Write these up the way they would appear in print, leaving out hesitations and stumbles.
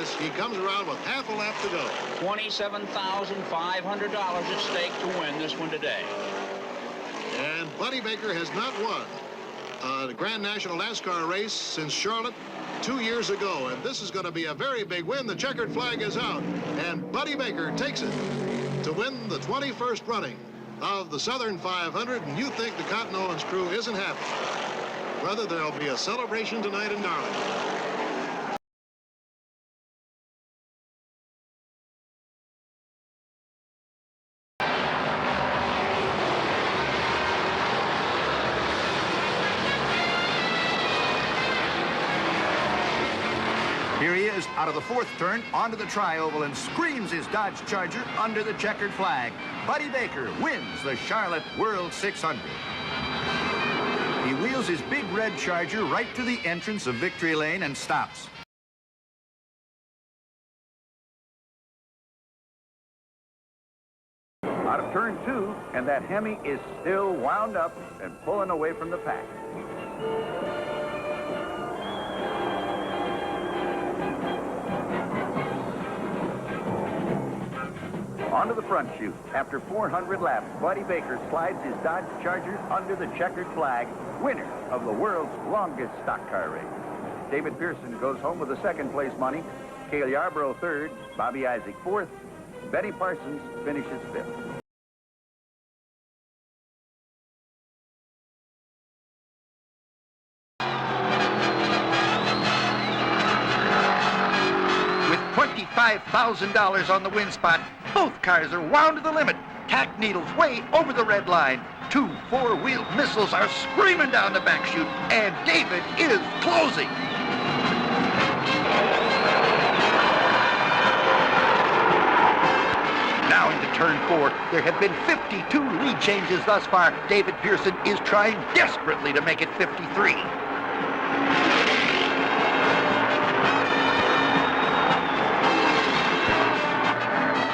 this, he comes around with half a lap to go. $27,500 at stake to win this one today. And Buddy Baker has not won the Grand National NASCAR race since Charlotte 2 years ago. And this is going to be a very big win. The checkered flag is out. And Buddy Baker takes it to win the 21st running of the Southern 500. And you think the Cotton Owens crew isn't happy. Brother, there'll be a celebration tonight in Darlington. Here he is out of the fourth turn onto the tri-oval and screams his Dodge Charger under the checkered flag. Buddy Baker wins the Charlotte World 600. He wheels his big red Charger right to the entrance of Victory Lane and stops. Out of turn 2, and that Hemi is still wound up and pulling away from the pack. Onto the front chute. After 400 laps, Buddy Baker slides his Dodge Charger under the checkered flag, winner of the world's longest stock car race. David Pearson goes home with the second place money. Cale Yarborough third, Bobby Isaac fourth, Benny Parsons finishes fifth. $25,000 on the win spot. Both cars are wound to the limit. Tack needles way over the red line. Two four-wheeled missiles are screaming down the back chute, and David is closing. Now into turn 4. There have been 52 lead changes thus far. David Pearson is trying desperately to make it 53.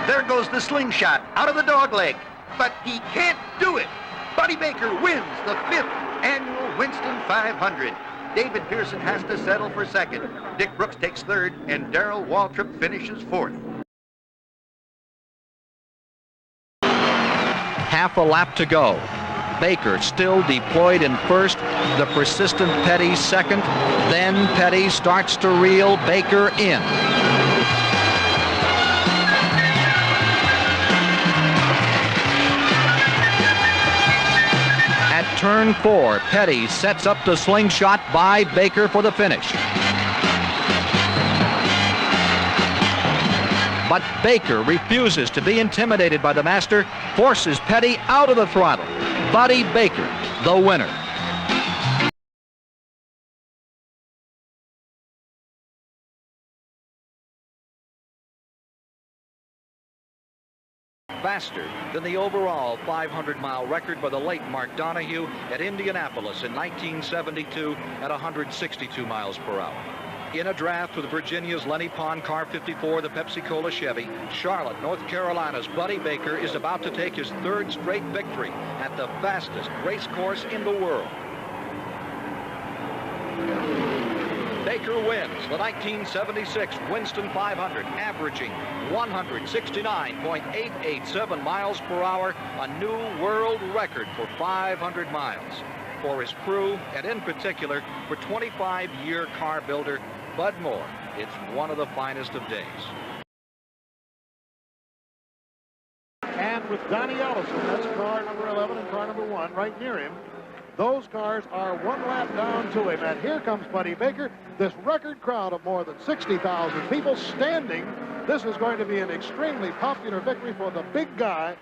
There goes the slingshot out of the dogleg, but he can't do it. Buddy Baker wins the 5th annual Winston 500. David Pearson has to settle for second. Dick Brooks takes third, and Darrell Waltrip finishes fourth. Half a lap to go. Baker still deployed in first, the persistent Petty second, then Petty starts to reel Baker in. At turn 4, Petty sets up the slingshot by Baker for the finish. But Baker refuses to be intimidated by the master, forces Petty out of the throttle. Buddy Baker, the winner. Faster than the overall 500-mile record by the late Mark Donohue at Indianapolis in 1972 at 162 miles per hour. In a draft with Virginia's Lenny Pond Car 54, the Pepsi-Cola Chevy, Charlotte, North Carolina's Buddy Baker is about to take his third straight victory at the fastest race course in the world. Baker wins the 1976 Winston 500, averaging 169.887 miles per hour, a new world record for 500 miles. For his crew, and in particular for 25-year car builder Bud Moore, it's one of the finest of days. And with Donnie Ellison, that's car number 11 and car number 1 right near him. Those cars are one lap down to him. And here comes Buddy Baker. This record crowd of more than 60,000 people standing. This is going to be an extremely popular victory for the big guy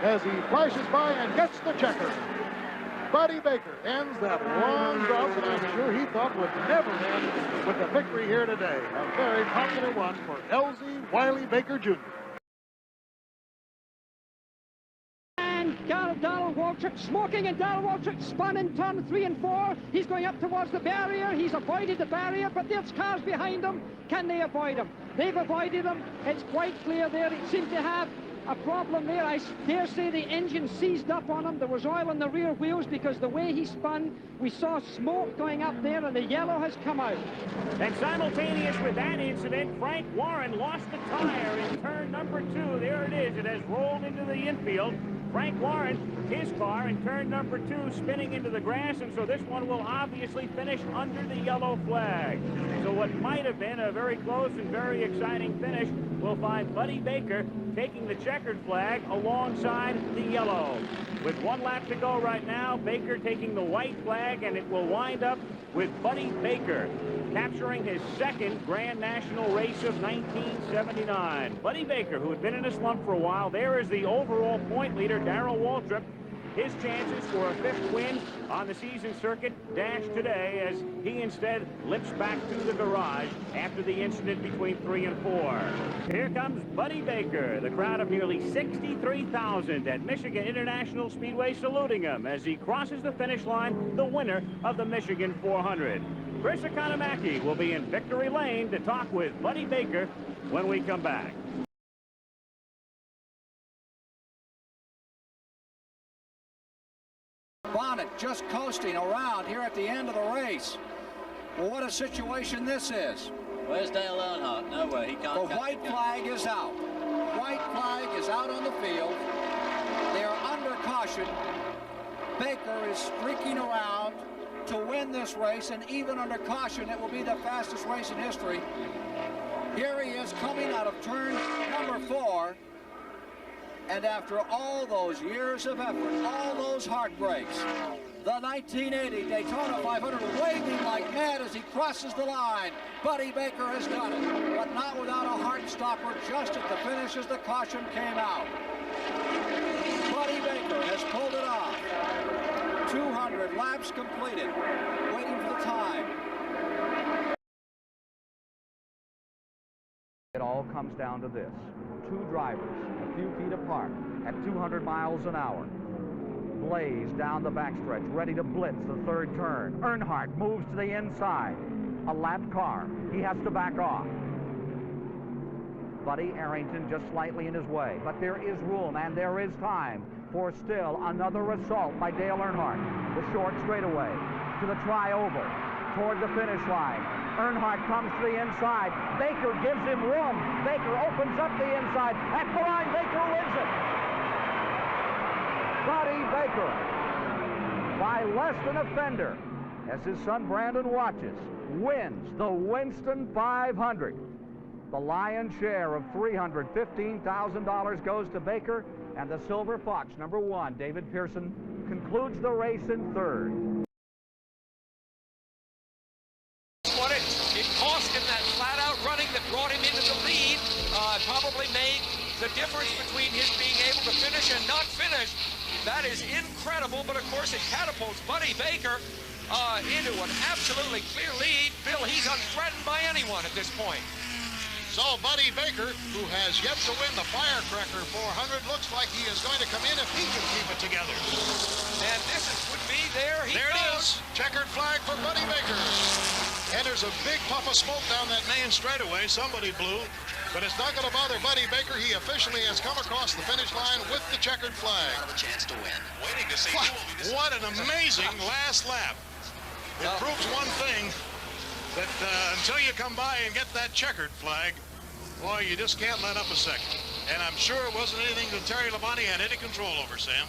as he flashes by and gets the checker. Buddy Baker ends that long drought that I'm sure he thought would never end with the victory here today. A very popular one for Elsie Wiley Baker Jr. Donald Waltrip smoking, and Donald Waltrip spun in turn 3 and 4. He's going up towards the barrier. He's avoided the barrier, but there's cars behind him. Can they avoid him? They've avoided him. It's quite clear there. It seemed to have a problem there. I dare say the engine seized up on him. There was oil in the rear wheels because the way he spun, we saw smoke going up there, and the yellow has come out. And simultaneous with that incident, Frank Warren lost the tire in turn number 2. There it is. It has rolled into the infield. Frank Warren, his car in turn number 2, spinning into the grass, and so this one will obviously finish under the yellow flag. So what might have been a very close and very exciting finish will find Buddy Baker taking the checkered flag alongside the yellow. With 1 lap to go right now, Baker taking the white flag, and it will wind up with Buddy Baker capturing his 2nd Grand National race of 1979. Buddy Baker, who had been in a slump for a while, there is the overall point leader, Darrell Waltrip. His chances for a 5th win on the season circuit dashed today as he instead limps back to the garage after the incident between 3 and 4. Here comes Buddy Baker, the crowd of nearly 63,000 at Michigan International Speedway saluting him as he crosses the finish line, the winner of the Michigan 400. Chris Economaki will be in victory lane to talk with Buddy Baker when we come back. Bonnet just coasting around here at the end of the race. Well, what a situation this is. Where's Dale Earnhardt? Nowhere. He can't. The white flag is out. White flag is out on the field. They are under caution. Baker is streaking around to win this race, and even under caution, it will be the fastest race in history. Here he is coming out of turn number 4. And after all those years of effort, all those heartbreaks, the 1980 Daytona 500 waving like mad as he crosses the line. Buddy Baker has done it, but not without a heart stopper just at the finish as the caution came out. Buddy Baker has pulled it off. 200 laps completed, waiting for the time. It all comes down to this. 2 drivers, a few feet apart, at 200 miles an hour. Blaze down the backstretch, ready to blitz the 3rd turn. Earnhardt moves to the inside. A lapped car. He has to back off. Buddy Arrington just slightly in his way, but there is room and there is time for still another assault by Dale Earnhardt. The short straightaway to the tri-oval, toward the finish line. Earnhardt comes to the inside. Baker gives him room. Baker opens up the inside. At the line, Baker wins it. Buddy Baker, by less than a fender, as his son Brandon watches, wins the Winston 500. The lion's share of $315,000 goes to Baker, and the Silver Fox, number 1, David Pearson, concludes the race in 3rd. It cost him that flat-out running that brought him into the lead, probably made the difference between his being able to finish and not finish. That is incredible, but of course it catapults Buddy Baker into an absolutely clear lead. Bill, he's unthreatened by anyone at this point. So Buddy Baker, who has yet to win the Firecracker 400, looks like he is going to come in if he can keep it together. And this would be there. There it is. Checkered flag for Buddy Baker. And there's a big puff of smoke down that main straightaway. Somebody blew. But it's not going to bother Buddy Baker. He officially has come across the finish line with the checkered flag. Out of a chance to win. Waiting to see. What an amazing last lap. It proves one thing, that until you come by and get that checkered flag, boy, you just can't let up a second. And I'm sure it wasn't anything that Terry Labonte had any control over, Sam.